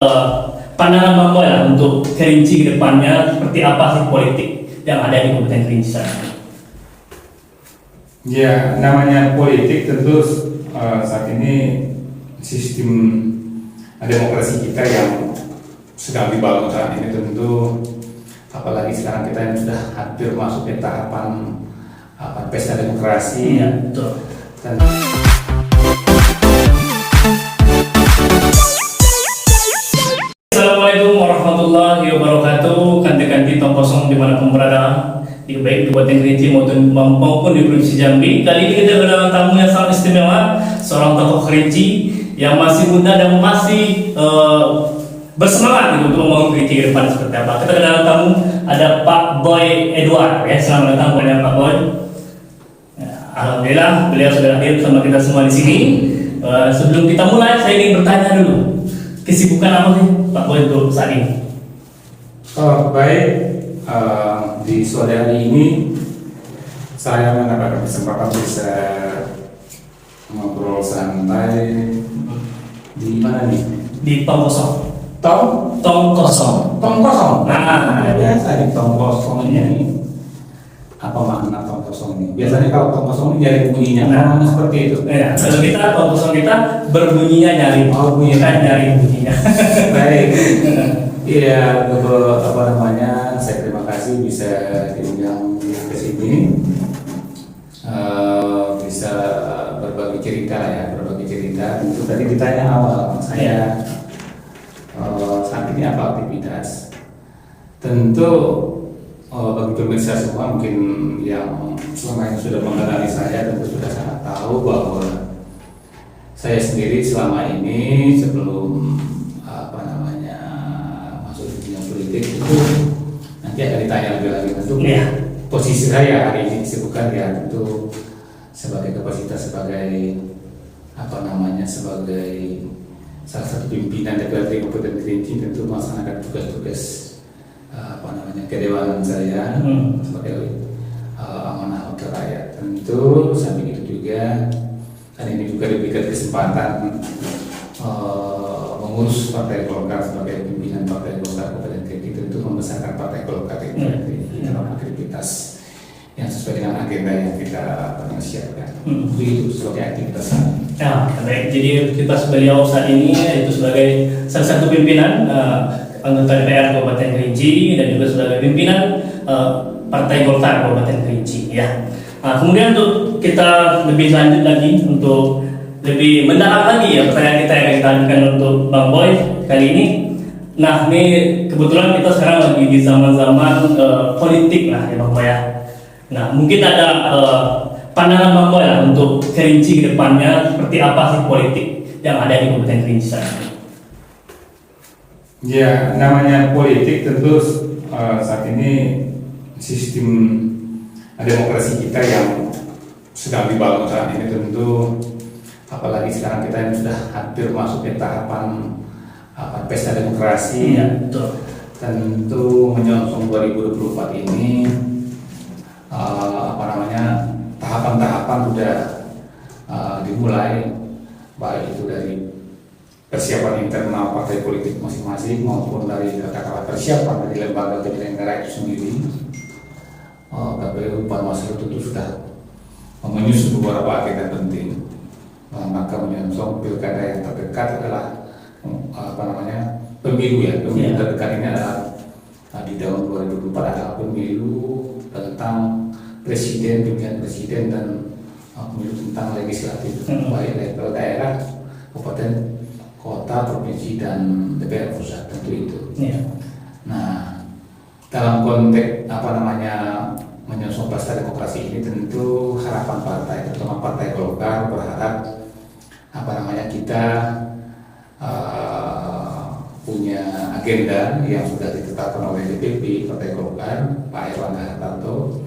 Eh, pandangan Bang Boy lah untuk Kerinci ke depannya, seperti apa sih politik yang ada di Kabupaten Kerinci sana? Ya, namanya politik tentu saat ini sistem demokrasi kita yang sedang dibangun saat ini tentu, apalagi sekarang kita yang sudah hampir masuk ke tahapan pesta demokrasi. Ya, betul. Dan Assalamualaikum warahmatullahi wabarakatuh. Kanti-kanti tong kosong dimanapun berada, di baik di Kabupaten Kerinci maupun di Provinsi Jambi. Kali ini kita kedatangan tamu yang sangat istimewa, seorang tokoh Kerinci yang masih muda dan masih bersemangat untuk membangun Kerinci ke depan seperti apa. Kita kedatangan tamu, ada Pak Boy Edward. Ya, selamat datang kepada Pak Boy. Ya, alhamdulillah beliau sudah hadir bersama kita semua di sini. Sebelum kita mulai, saya ingin bertanya dulu, kesibukan apa sih Pak Boy untuk saat ini? baik, di sore hari ini saya mendapatkan kesempatan bisa ngobrol santai di mana nih? Di tong kosong. Tong kosong. Nah, biasa di tong kosong ini apa makna tong kosong ini? Biasanya kalau tong kosong ini nyari bunyinya, Nah, seperti itu. Ya, kalau kita tong kosong kita berbunyinya nyari, bukan nyari bunyinya. Baik, iya, apa namanya? Saya terima kasih bisa diundang ke sini, bisa berbagi cerita ya, berbagi cerita. Itu tadi ditanya awal saya. Saat ini apa aktivitas? Tentu bagi pemirsa semua mungkin yang selama ini sudah mengenali saya tentu sudah sangat tahu bahwa saya sendiri selama ini sebelum masuk di dunia politik itu nanti akan ditanya lebih lagi tentu posisi saya hari ini kesibukan ya tentu sebagai kapasitas sebagai sebagai salah satu pimpinan DPRD Kabupaten Kerinci tentu melaksanakan tugas-tugas kedewanan saya sebagai amanah wakil rakyat. Tentu samping itu juga hari ini juga diberikan kesempatan mengurus Partai Golkar sebagai pimpinan Partai Golkar Kabupaten Kerinci, tentu membesarkan Partai Golkar itu dalam aktivitas yang sesuai dengan agenda yang kita siapkan. Itu sebagai aktivitas. Ya, baik. Jadi aktivitas beliau saat ini itu sebagai salah satu pimpinan anggota DPR Kabupaten Kerinci dan juga sebagai pimpinan Partai Golkar Kabupaten Kerinci. Ya. Nah, kemudian untuk kita lebih lanjut lagi, untuk lebih mendalam lagi ya pertanyaan kita yang akan kita ajukan untuk Bang Boy kali ini. Nah, ini kebetulan kita sekarang lagi di zaman-zaman politik lah ya Bang Boy ya. Nah, mungkin ada pandangan Bang Boy lah untuk Kerinci ke depannya, seperti apa sih politik yang ada di Kabupaten Kerinci sana? Ya, namanya politik tentu saat ini sistem demokrasi kita yang sedang dibangun saat ini tentu, apalagi sekarang kita yang sudah hampir masuk ke tahapan pesta demokrasi. Ya, betul. Tentu menyongsong 2024 ini tahapan-tahapan sudah dimulai, baik itu dari persiapan internal partai politik masing-masing maupun dari katakanlah persiapan dari lembaga penyelenggara itu sendiri. KPU Panwaslu tentu sudah menyusun beberapa agenda penting, maka menyongsong pilkada yang terdekat adalah pemilu ya. Pemilu terdekat ini adalah di tahun 2024 adalah pemilu tentang presiden, pemilihan presiden dan pemilu tentang legislatif, baik level daerah, kabupaten, kota, provinsi dan DPR pusat, tentu itu. Nah, dalam konteks menyongsong pesta demokrasi ini tentu harapan partai, terutama Partai Golkar berharap kita punya agenda yang sudah ditetapkan oleh DPP Partai Golkar, Pak Erlangga Hartarto,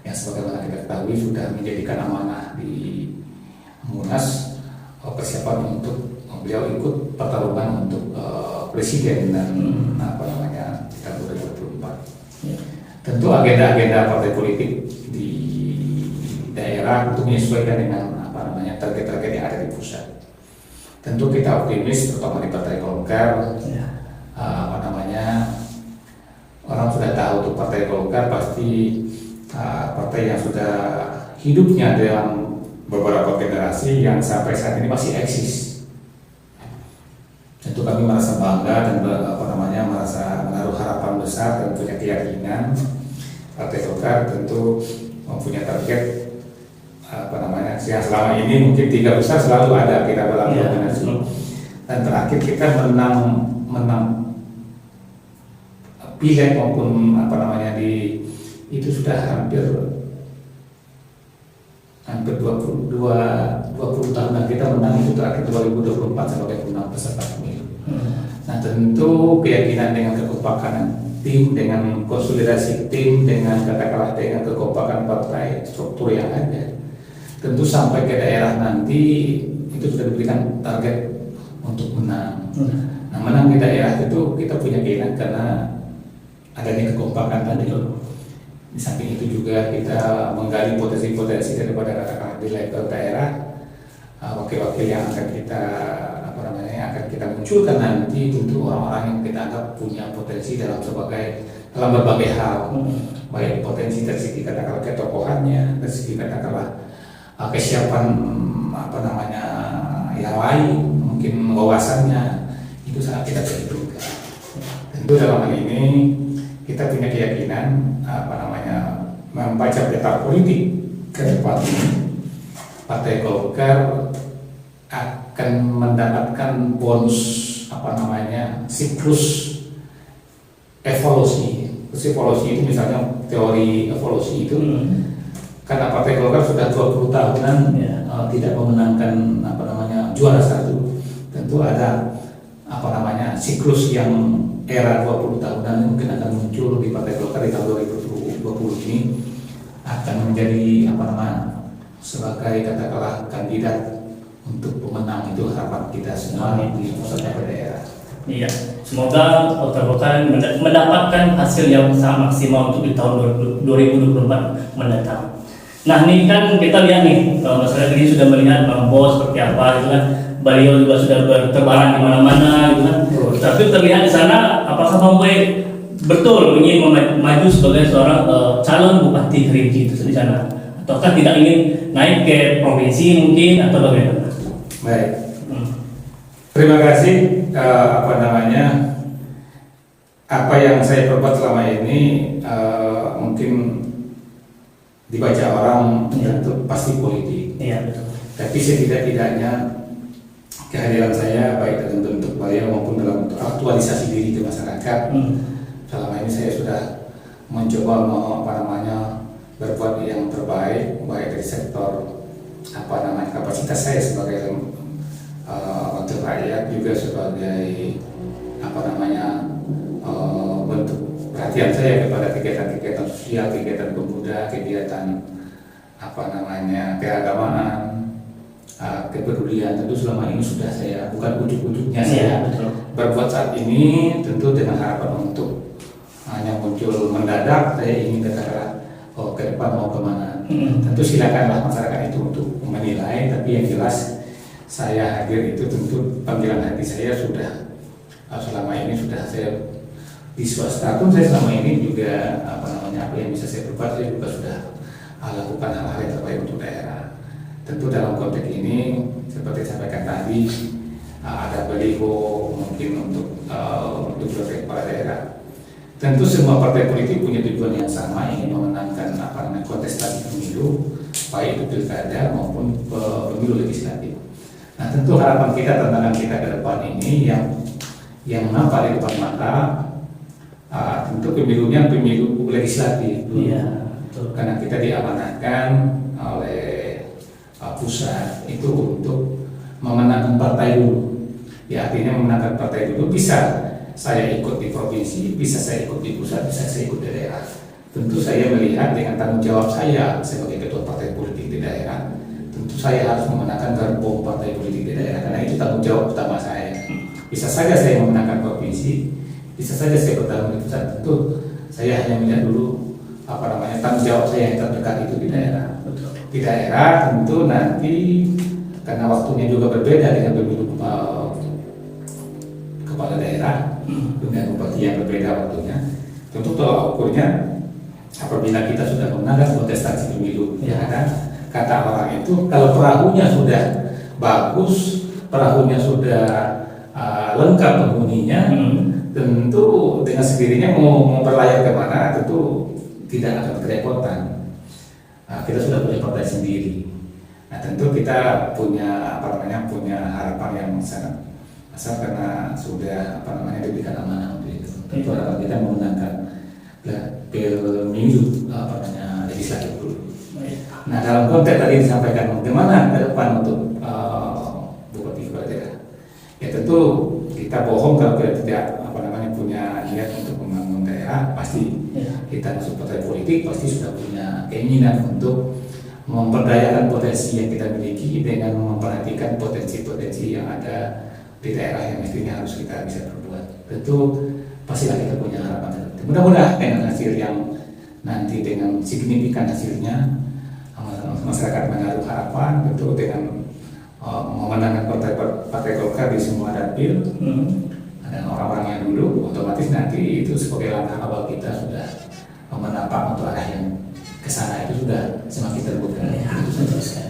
yang sebagaimana kita ketahui sudah menjadikan amanah di Munas persiapan untuk beliau ikut pertarungan untuk presiden dan tahun 2024. Tentu agenda-agenda partai politik di daerah untuk menyesuaikan dengan target-target yang ada di pusat. Tentu kita optimis, terutama di Partai Golkar, tahu untuk Partai Golkar pasti partai yang sudah hidupnya dalam beberapa generasi yang sampai saat ini masih eksis. Tentu kami merasa bangga dan merasa menaruh harapan besar dan punya keyakinan Partai Golkar tentu mempunyai target yang selama ini mungkin 3 besar selalu ada kita dalam koordinasi. Dan terakhir kita menang pileg maupun itu sudah hampir 20 tahunan kita menang, itu terakhir 2024 sebagai pemenang peserta pemilu. Nah tentu keyakinan dengan kekompakan tim, dengan konsolidasi tim, dengan katakanlah dengan kekompakan partai struktur yang ada, tentu sampai ke daerah nanti itu sudah diberikan target untuk menang. Nah menang di daerah itu kita punya keyakinan karena adanya kekompakan tadi. Di samping itu juga kita menggali potensi-potensi daripada katakanlah di level daerah, wakil-wakil yang akan kita munculkan nanti tentu orang-orang yang kita anggap punya potensi dalam berbagai hal, baik potensi dari segi katakanlah ketokohannya, dari segi katakanlah kesiapan yang lain, mungkin wawasannya itu sangat kita perhitungkan. Tentu dalam hal ini kita punya keyakinan membaca peta politik ke depan ini, Partai Golkar akan mendapatkan bonus siklus evolusi. Evolusi itu misalnya teori evolusi itu karena Partai Golkar sudah 20 tahunan tidak memenangkan juara satu, tentu ada siklus yang era 20 tahunan mungkin akan muncul di Partai Golkar di tahun 2020 ini, akan menjadi sebagai katakanlah kandidat untuk pemenang. Itu harapan kita semua di pusat daerah. Iya, semoga Partai Golkar mendapatkan hasil yang sangat maksimal untuk di tahun 2024 mendatang. Nah ini kan kita lihat nih, masyarakat ini sudah melihat Bang Bos seperti apa gitu kan. Beliau juga sudah bertebaran di mana-mana gitu kan. Tapi terlihat di sana apakah Bang Boy betul ingin maju sebagai seorang calon Bupati Kerinci itu di sana, ataukah tidak ingin naik ke provinsi mungkin atau bagaimana? Baik. Terima kasih. Apa yang saya perbuat selama ini mungkin dibaca orang tentu pasti politik. Iya betul. Tapi setidak-tidaknya kehadiran saya baik dalam bentuk beliau maupun dalam bentuk aktualisasi diri ke masyarakat. Selama ini saya sudah mencoba berbuat yang terbaik baik dari sektor kapasitas saya sebagai wakil rakyat, juga sebagai bentuk perhatian saya kepada kegiatan-kegiatan sosial, kegiatan pemuda, kegiatan keagamaan, kepedulian. Tentu selama ini sudah saya, bukan ujuk-ujuknya saya berbuat saat ini, tentu dengan harapan untuk hanya muncul mendadak saya ingin katakanlah ke depan mau kemana. Tentu silakanlah masyarakat itu untuk menilai, tapi yang jelas saya hadir itu tentu panggilan hati saya sudah selama ini sudah saya di swasta pun saya selama ini juga apa yang bisa saya berbuat, saya juga sudah lakukan hal-hal yang terbaik untuk daerah. Tentu dalam konteks ini seperti sampaikan tadi ada baliho mungkin untuk kepala daerah. Tentu semua partai politik punya tujuan yang sama, ingin memenangkan kontestasi pemilu, baik itu pilkada maupun pemilu legislatif. Nah tentu harapan kita, tantangan kita ke depan ini yang nampak di depan mata, tentu pemilunya pemilu legislatif. Iya, karena kita diamanahkan oleh pusat itu untuk memenangkan partai dulu. Ya artinya memenangkan partai dulu, bisa saya ikut di provinsi, bisa saya ikut di pusat, bisa saya ikut di daerah. Tentu saya melihat dengan tanggung jawab saya sebagai ketua partai politik di daerah, tentu saya harus memenangkan gerbong partai politik di daerah, karena itu tanggung jawab utama saya. Bisa saja saya memenangkan provinsi, bisa saja saya bertarung di pusat. Tentu saya hanya melihat dulu tanggung jawab saya yang terdekat itu di daerah. Di daerah tentu nanti karena waktunya juga berbeda dengan pemilu kepala daerah, dengan bupati yang berbeda waktunya. Tentu tolak ukurnya apabila kita sudah memenangkan kontestasi pemilu, ya kan? Kata orang itu kalau perahunya sudah bagus, perahunya sudah lengkap penghuninya, tentu dengan sendirinya mau berlayar kemana tentu tidak akan kerepotan. Kita sudah punya partai sendiri. Nah tentu kita punya punya harapan yang sangat besar karena sudah diberikan amanah untuk itu. Tentu harapan kita memenangkan pemilu legislatif dulu. Nah dalam konteks tadi disampaikan bagaimana ke depan untuk bupati kepala daerah. Ya tentu kita bohong kalau kita tidak punya niat untuk membangun daerah. Pasti kita masuk partai politik pasti sudah punya keinginan untuk memperdayakan potensi yang kita miliki dengan memperhatikan potensi-potensi yang ada di daerah yang mestinya harus kita bisa perbuat. Tentu pastilah kita punya harapan. Mudah-mudahan dengan hasil yang nanti dengan signifikan hasilnya masyarakat menaruh harapan tentu dengan memenangkan partai Golkar di semua dapil dan orang-orang yang dulu otomatis nanti itu sebagai langkah awal kita sudah menapak untuk arah yang kesana itu sudah semakin terbuka.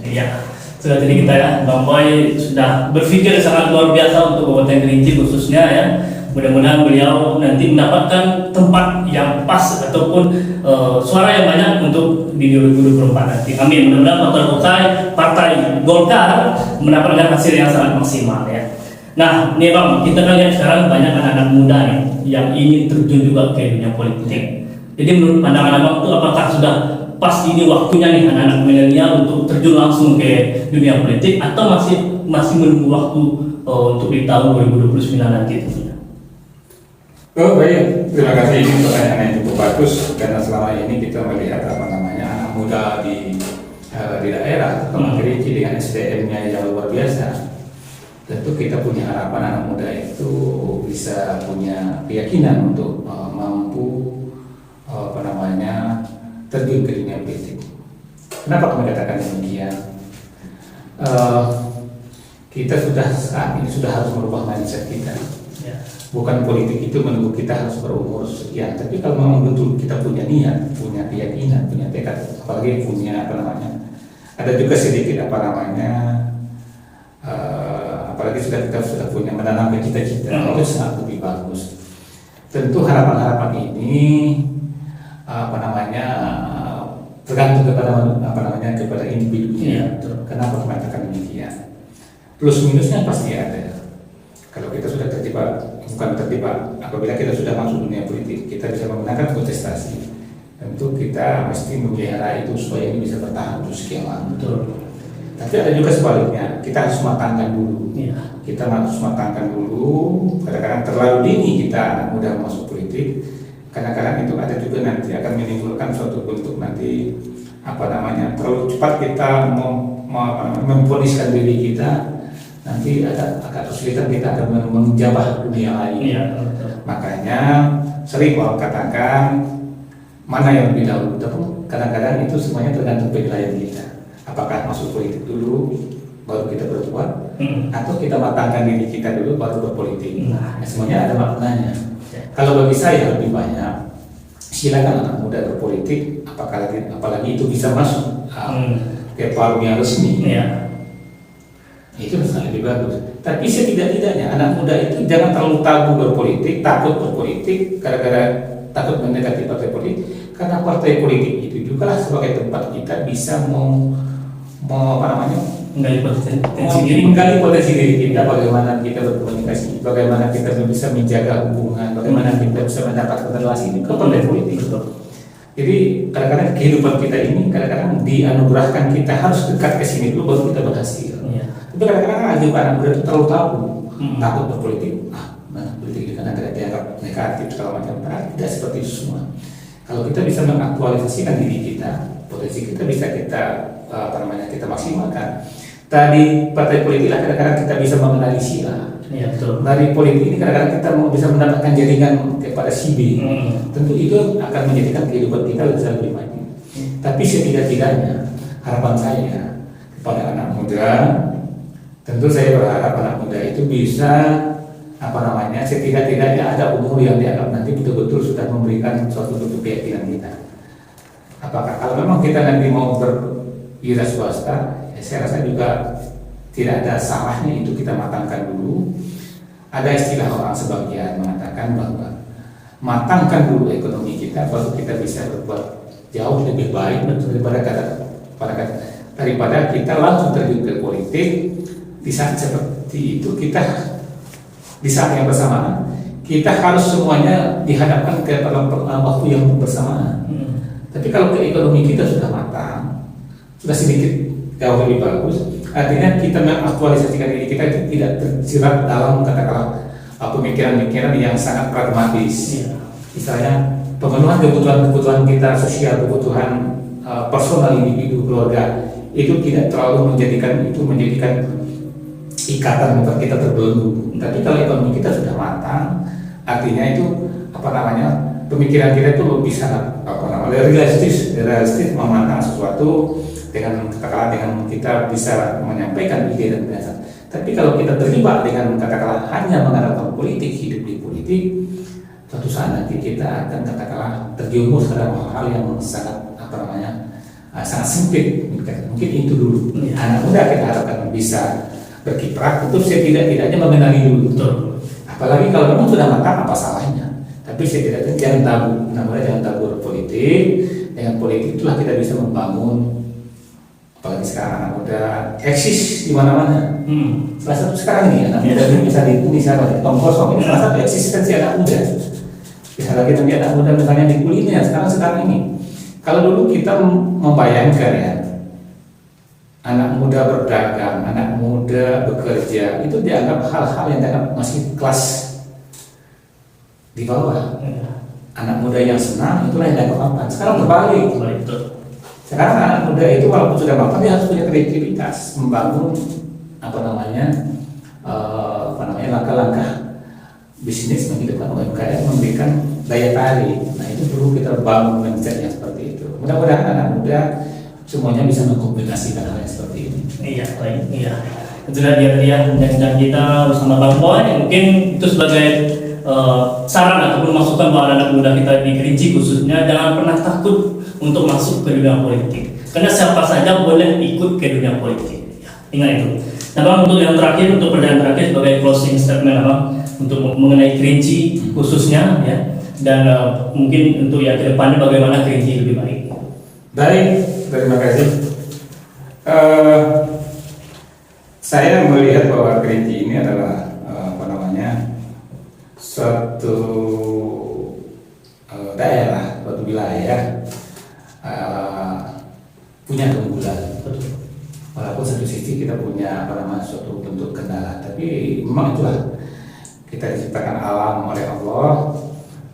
Iya, sudah tadi kita ya, Bang Boy sudah berpikir sangat luar biasa untuk Kabupaten Kerinci khususnya ya. Mudah-mudahan beliau nanti mendapatkan tempat yang pas ataupun suara yang banyak untuk di 2024 nanti. Amin. Mudah-mudahan partai Golkar mendapatkan hasil yang sangat maksimal ya. Nah, nih Bang, kita kan lihat sekarang banyak anak-anak muda nih yang ingin terjun juga ke dunia politik. Jadi menurut pandangan Abang itu apakah sudah pas ini waktunya nih anak-anak milenial untuk terjun langsung ke dunia politik atau masih menunggu waktu untuk di tahun 2029 nanti tentunya? Oh baik, terima kasih, ini pertanyaan yang cukup bagus karena selama ini kita melihat anak muda di daerah terutama Kerinci dengan SDM-nya yang luar biasa. Tentu kita punya harapan anak muda itu bisa punya keyakinan untuk mampu terjun ke dunia politik. Kenapa kami katakan demikian? Kita saat ini sudah harus merubah mindset kita. Bukan politik itu menunggu kita harus berumur sekian, tapi kalau memang betul kita punya niat, punya keyakinan, punya tekad, apalagi punya ada juga sedikit apalagi kita sudah punya menanamkan cita-cita, itu sangat lebih bagus. Tentu harapan-harapan ini tergantung kepada individunya. Kenapa mengatakan demikian? Plus minusnya pasti ada. Kalau kita sudah apabila kita sudah masuk dunia politik, kita bisa memenangkan kontestasi. Tentu kita mesti memelihara itu supaya ini bisa bertahan untuk sekian lama. Tapi ada juga sebaliknya, kita harus matangkan dulu. Kita harus matangkan dulu. Kadang-kadang terlalu dini kita anak muda masuk politik. Kadang-kadang itu ada juga nanti akan menimbulkan suatu bentuk nanti terlalu cepat kita memponiskan diri kita. Nanti agak kesulitan kita akan menjabah dunia lain. Makanya sering orang katakan mana yang lebih dahulu. Tapi kadang-kadang itu semuanya tergantung penilaian kita. Apakah masuk politik dulu baru kita berbuat, atau kita matangkan diri kita dulu baru berpolitik. Semuanya ada maknanya. Kalau bagi saya lebih banyak silakan anak muda berpolitik, apalagi itu bisa masuk ke forum yang resmi. Itu sangat lebih bagus. Tapi setidak-tidaknya anak muda itu jangan terlalu tabu berpolitik, takut berpolitik, gara-gara takut mendekati partai politik. Karena partai politik itu juga lah sebagai tempat kita bisa menggali potensi diri kita, bagaimana kita berkomunikasi, bagaimana kita bisa menjaga hubungan, bagaimana kita bisa mendapatkan relasi ini ke partai politik. Jadi kadang-kadang kehidupan kita ini kadang-kadang dianugerahkan kita harus dekat ke sini dulu baru kita berhasil. Tapi kadang-kadang juga anak muda itu terlalu tabu, takut berpolitik. Politik itu karena tidak dianggap negatif segala macam. Tidak seperti itu semua. Kalau kita bisa mengaktualisasikan diri kita, potensi kita bisa kita maksimalkan. Tadi partai politik lah kadang-kadang kita bisa mengenali sila. Dari politik ini kadang-kadang kita bisa mendapatkan jaringan kepada si B. Tentu itu akan menjadikan kehidupan kita lebih maju. Tapi setidak-tidaknya harapan saya kepada anak muda, tentu saya berharap anak muda itu bisa setidak-tidaknya ada umur yang dianggap nanti betul-betul sudah memberikan suatu bentuk keyakinan kita. Apakah kalau memang kita nanti mau berwira swasta, ya saya rasa juga tidak ada salahnya itu kita matangkan dulu. Ada istilah orang sebagian mengatakan bahwa matangkan dulu ekonomi kita, baru kita bisa berbuat jauh lebih baik daripada kita langsung terjun ke politik. Di saat seperti itu di saat yang bersamaan kita harus semuanya dihadapkan ke dalam waktu yang bersamaan. Tapi kalau ke ekonomi kita sudah matang, sudah sedikit jauh lebih bagus, artinya kita mengaktualisasikan diri kita itu tidak terjerat dalam katakanlah pemikiran-pemikiran yang sangat pragmatis. Misalnya pemenuhan kebutuhan kita sosial, kebutuhan personal individu keluarga itu tidak terlalu menjadikan ikatan membuat kita terbelenggu. Tapi kalau ekonomi kita sudah matang, artinya itu pemikiran kita itu lebih sangat realistis memandang sesuatu dengan kita bisa menyampaikan ide dan gagasan. Tapi kalau kita terlibat dengan hanya mengandalkan politik, hidup di politik, suatu saat nanti kita akan terjerumus ke dalam hal-hal yang sangat sangat sempit. Mungkin itu dulu. Anak muda kita harapkan bisa berkiprah, untuk setidak-tidaknya mengenali dulu. Betul. Apalagi kalau memang sudah matang, apa salahnya? Tapi setidaknya jangan tabu politik. Dengan politik itulah kita bisa membangun, apalagi sekarang anak muda eksis di mana-mana. Salah satu sekarang ini anak muda ini misalnya tong kosong ini salah satu eksistensi anak muda. Bisa lagi nanti anak muda misalnya di kuliner sekarang ini. Kalau dulu kita membayangkan ya, anak muda berdagang, anak muda bekerja, itu dianggap hal-hal yang dianggap masih kelas di bawah. Anak muda yang senang itulah yang dianggap mapan. Sekarang berbalik. Sekarang anak muda itu walaupun sudah mapan, dia harus punya kreativitas, membangun langkah-langkah bisnis, menghidupkan UMKM, memberikan daya tarik. Nah itu perlu kita bangun mindset yang seperti itu. Mudah-mudahan anak muda semuanya bisa mengkombinasikan hal yang seperti ini. Iya, baik. Iya. Itulah dia undang-undang kita bersama Bang Boy. Mungkin itu sebagai saran ataupun masukan buat anak muda kita di Kerinci khususnya, jangan pernah takut untuk masuk ke dunia politik. Karena siapa saja boleh ikut ke dunia politik. Ya, ingat itu. Nah Bang, untuk yang terakhir, untuk perdana terakhir sebagai closing statement Bang, untuk mengenai Kerinci khususnya ya, dan mungkin untuk yang kedepannya bagaimana Kerinci lebih baik. Baik, terima kasih. Saya melihat bahwa Kerinci ini adalah suatu daerah, suatu wilayah punya keunggulan. Walaupun satu sisi kita punya suatu bentuk kendala, tapi memang itulah kita diciptakan alam oleh Allah,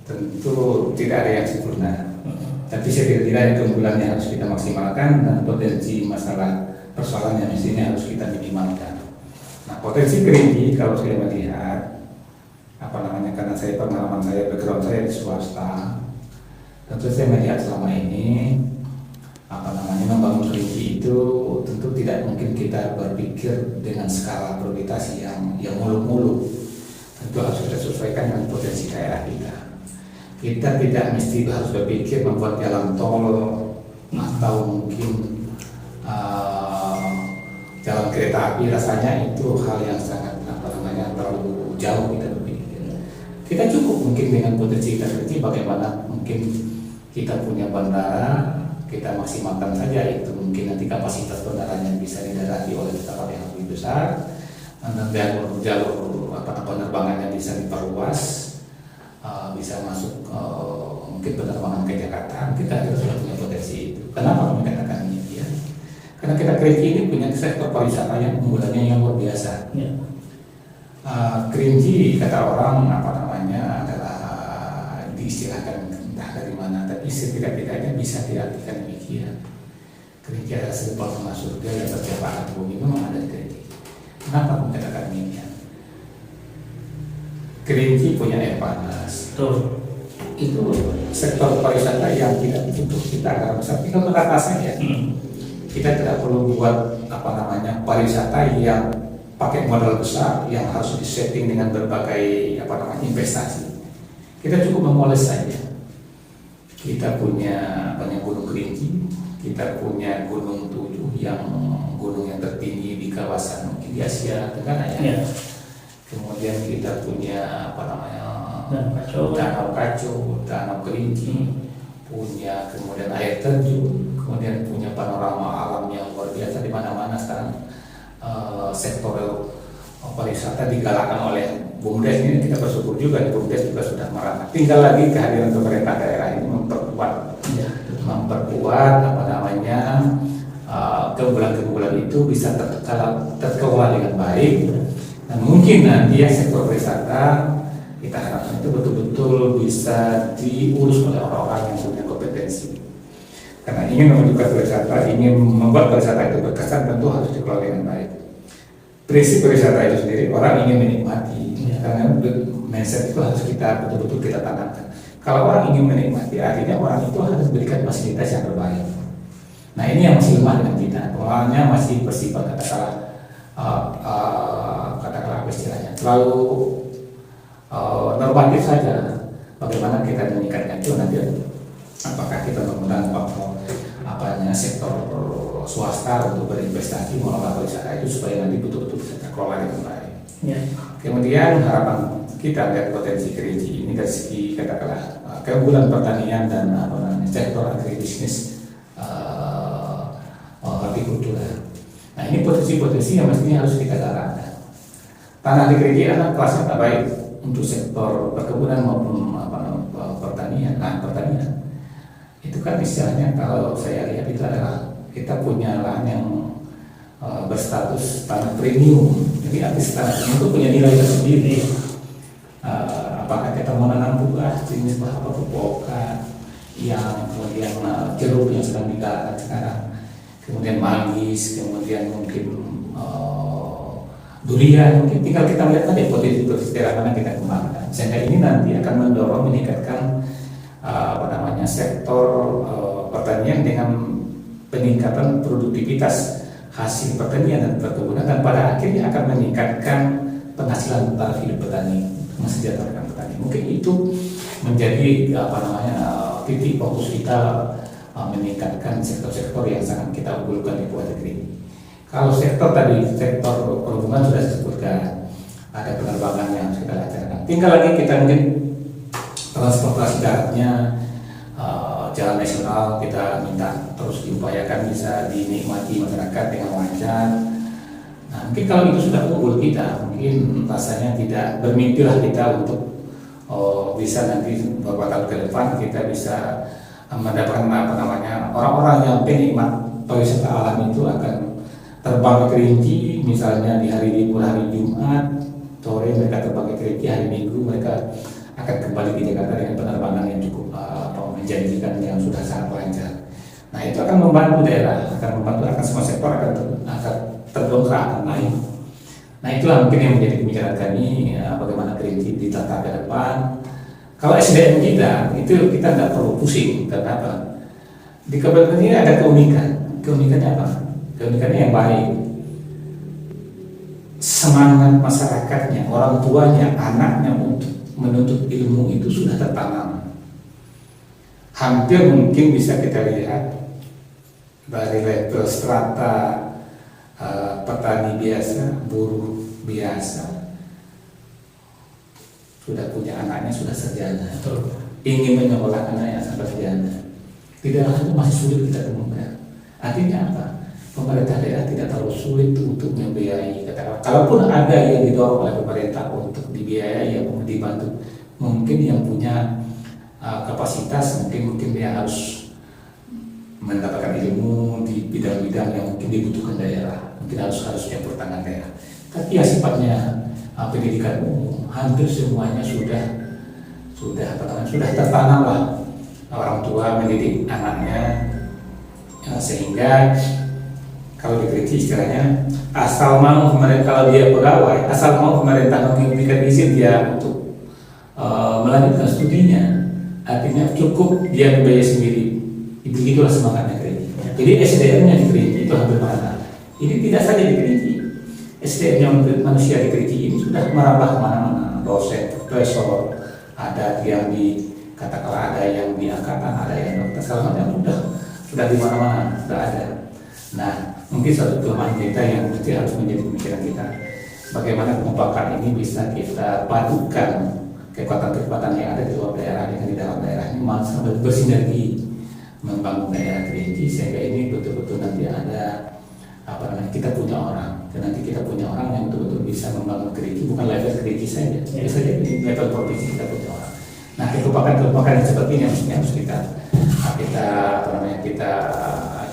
tentu tidak ada yang sempurna. Tapi setidaknya keunggulannya harus kita maksimalkan, dan potensi masalah persoalan yang mestinya harus kita minimalkan. Nah, potensi Kerinci kalau saya melihat karena pengalaman saya, background saya di swasta, tentu saya melihat selama ini membangun Kerinci itu tentu tidak mungkin kita berpikir dengan skala prioritas yang muluk-muluk. Tentu harus kita sesuaikan dengan potensi daerah kita. Kita tidak mesti harus berpikir membuat jalan tol atau mungkin jalan kereta api. Rasanya itu hal yang sangat terlalu jauh kita berpikir. Kita cukup mungkin dengan potensi kita Kerinci, bagaimana mungkin kita punya bandara, kita maksimalkan saja itu. Mungkin nanti kapasitas bandaranya bisa didarati oleh pesawat yang lebih besar, dan jalur penerbangannya bisa diperluas, bisa masuk mungkin penerbangan ke Jakarta. Kita sudah punya potensi itu. Kenapa kami katakan ini? Ya? Karena kita Kerinci ini punya sektor pariwisata yang unggulannya yang luar biasa. Ya. Kerinci kata orang adalah diistilahkan entah dari mana, tapi setidak-tidaknya bisa diartikan demikian. Kerinci adalah sebuah rumah surga yang tercipta bumi, memang ada di Kerinci. Kenapa mengatakan demikian? Kerinci punya air panas. Itu sektor pariwisata yang tidak ditutup kita akan besar. Tinggal berkata saja. Kita tidak perlu buat pariwisata yang pakai modal besar yang harus disetting dengan berbagai investasi. Kita cukup memoles saja. Kita punya Gunung Kerinci, kita punya Gunung Tujuh yang gunung yang tertinggi di kawasan mungkin di Asia Tenggara ya. Kemudian kita punya Danau Kaco, Danau Kerinci, punya kemudian air terjun, kemudian punya panorama alam yang luar biasa di mana-mana sekarang. Sektor pariwisata digalakkan oleh BUMDes ini, kita bersyukur juga di BUMDes juga sudah merangkak. Tinggal lagi kehadiran pemerintah daerah ini memperkuat keunggulan-keunggulan itu bisa terkelola dengan baik, dan mungkin nanti ya sektor pariwisata kita harapkan itu betul-betul bisa diurus oleh orang-orang yang punya kompetensi. Karena ingin memajukan pariwisata, ingin membuat pariwisata itu berkesan, tentu harus dikelola dengan baik. Prinsip pariwisata itu sendiri, orang ingin menikmati, karena mindset itu harus kita betul-betul kita tanamkan. Kalau orang ingin menikmati, artinya orang itu harus berikan fasilitas yang terbaik. Nah ini yang masih lemah dengan kita, pengelolaannya masih bersifat katakanlah istilahnya terlalu normatif saja. Bagaimana kita meningkatkan itu nanti, apakah kita menggunakan faktor sektor swasta untuk berinvestasi mengelola pariwisata itu supaya nanti betul-betul bisa terkelola dengan baik. Kemudian harapan kita lihat potensi Kerinci ini dari segi katakanlah keunggulan pertanian dan sektor agribisnis, hortikultura. Nah ini potensi-potensi yang mestinya harus kita garapkan. Tanah di Kerinci adalah kelasnya tak baik untuk sektor perkebunan maupun pertanian. Pertanian itu kan istilahnya kalau saya lihat itu adalah kita punya lahan yang berstatus tanah premium. Jadi artis tanah premium itu punya nilai tersendiri. Apakah kita menanam buah jenis apa buah yang kemudian jeruk yang sedang digalakkan sekarang, kemudian manggis, kemudian mungkin durian, mungkin tinggal kita melihat tadi potensi daerah mana kita kembangkan, sehingga ini nanti akan mendorong meningkatkan sektor pertanian dengan peningkatan produktivitas hasil pertanian dan perkebunan, dan pada akhirnya akan meningkatkan penghasilan taraf hidup petani, mensejahterakan petani. Mungkin itu menjadi titik fokus kita meningkatkan sektor-sektor yang sangat kita unggulkan di Pulau Negeri. Kalau sektor perhubungan sudah disebutkan, ada penerbangan yang sudah laksanakan. Tinggal lagi kita mungkin transportasi daratnya, jalan nasional kita minta terus diupayakan bisa dinikmati masyarakat dengan lancar. Nah, mungkin kalau itu sudah unggul kita, mungkin rasanya tidak bermimpilah kita untuk bisa nanti beberapa tahun ke depan kita bisa mendapatkan orang-orang yang penikmat pariwisata alam itu akan terbang ke Kerinci, misalnya di hari libur hari Jumat sore mereka terbang ke Kerinci, hari Minggu mereka akan kembali ke Jakarta dengan penerbangan yang cukup menjanjikan yang sudah sangat lancar. Nah itu akan membantu daerah, akan semua sektor akan terdongkrak, akan naik. Nah itulah mungkin yang menjadi pembicaraan kami, bagaimana Kerinci ditata ke depan. Kalau SDM kita itu kita tidak perlu pusing. Kenapa? Di kabupaten ini ada keunikan. Keunikannya apa? Keunikannya yang baik. Semangat masyarakatnya, orang tuanya, anaknya untuk menuntut ilmu itu sudah tertanam. Hampir mungkin bisa kita lihat dari level strata petani biasa, buruh biasa, sudah punya anaknya sudah sarjana, ingin menyekolahkan anaknya sampai sarjana. Di daerah itu masih sulit kita temukan. Artinya apa? Pemerintah daerah tidak terlalu sulit untuk membiayai. Kalaupun ada yang didorong oleh pemerintah untuk dibiayai, yang dibantu, mungkin yang punya kapasitas, mungkin dia harus mendapatkan ilmu di bidang-bidang yang mungkin dibutuhkan daerah, mungkin harus campur tangan daerah. Tapi ya sifatnya pendidikan umum, hampir semuanya sudah tertanam lah. Orang tua mendidik anaknya, sehingga kalau di Kerinci istilahnya asal mau pemerintah, kalau dia pegawai, asal mau pemerintah memberikan izin dia untuk melanjutkan studinya, artinya cukup dia membayar sendiri. Itulah semangatnya Kerinci. Jadi SDM-nya di Kerinci itu hampir merata. Ini tidak saja di Kerinci, SDM-nya untuk manusia di Kerinci ini sudah merambah kemana-mana, dosen, profesor, ada yang di katakanlah ada yang di angkatan, ada yang dokter, segala macam sudah di mana-mana, sudah ada. Nah, mungkin satu kelemahan kita yang mesti harus menjadi pemikiran kita, bagaimana kekompakan ini bisa kita padukan kekuatan-kekuatan yang ada di luar daerah dengan di dalam daerah ini sampai bersinergi membangun daerah Kerinci, sehingga ini betul-betul nanti ada kita punya orang, dan nanti kita punya orang yang betul-betul bisa membangun Kerinci, bukan level Kerinci saja, bisa jadi level provinsi kita punya orang. Nah, kekompakan yang seperti ini harus kita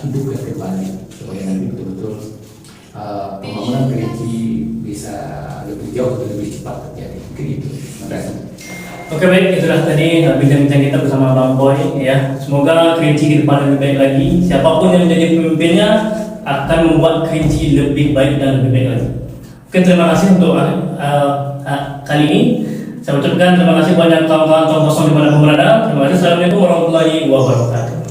hidupkan kembali supaya nanti betul-betul pembangunan Kerinci bisa lebih jauh dan lebih cepat terjadi. Mungkin itu. Terima kasih. Oke, baik, itulah tadi bincang-bincang kita bersama Bang Boy ya. Semoga Kerinci ke depan lebih baik lagi. Siapapun yang menjadi pemimpinnya akan membuat Kerinci lebih baik dan lebih baik lagi. Oke, terima kasih untuk kali ini. Saya ucapkan terima kasih banyak kawan-kawan di mana pun berada. Terima kasih. Assalamualaikum warahmatullahi wabarakatuh.